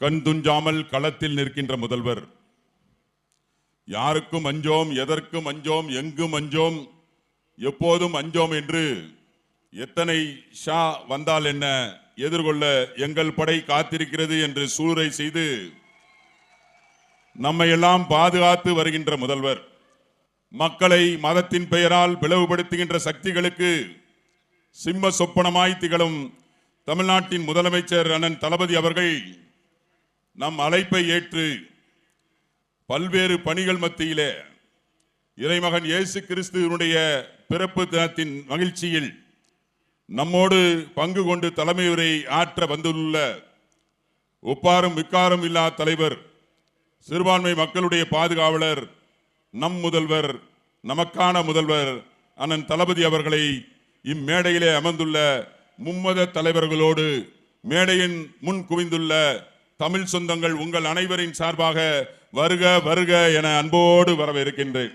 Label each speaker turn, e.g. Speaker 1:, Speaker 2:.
Speaker 1: கண் துஞ்சாமல் களத்தில் நிற்கின்ற முதல்வர். யாருக்கும் அஞ்சோம், எதற்கும் அஞ்சோம், எங்கும் அஞ்சோம், எப்போதும் அஞ்சோம் என்று எத்தனை ஷா வந்தால் என்ன, எதிர்கொள்ள எங்கள் படை காத்திருக்கிறது என்று சூளுரை செய்து நம்மை எல்லாம் பாதுகாத்து வருகின்ற முதல்வர். மக்களை மதத்தின் பெயரால் பிளவுபடுத்துகின்ற சக்திகளுக்கு சிம்ம சொப்பனமாய் திகழும் தமிழ்நாட்டின் முதலமைச்சர் அண்ணன் தளபதி அவர்கள் நம் அழைப்பை ஏற்று பல்வேறு பணிகள் மத்தியிலே இறைமகன் இயேசு கிறிஸ்துவினுடைய பிறப்பு தினத்தின் மகிழ்ச்சியில் நம்மோடு பங்கு கொண்டு தலைமையுரை ஆற்ற வந்துள்ள ஒப்பாரும் விக்காரும் இல்லா தலைவர், சிறுபான்மை மக்களுடைய பாதுகாவலர், நம் முதல்வர், நமக்கான முதல்வர் அண்ணன் தளபதி அவர்களை இம்மேடையிலே அமர்ந்துள்ள மும்மத தலைவர்களோடு மேடையின் முன் குவிந்துள்ள தமிழ் சொந்தங்கள் உங்கள் அனைவரின் சார்பாக வருக வருக என அன்போடு வரவேற்கின்றேன்.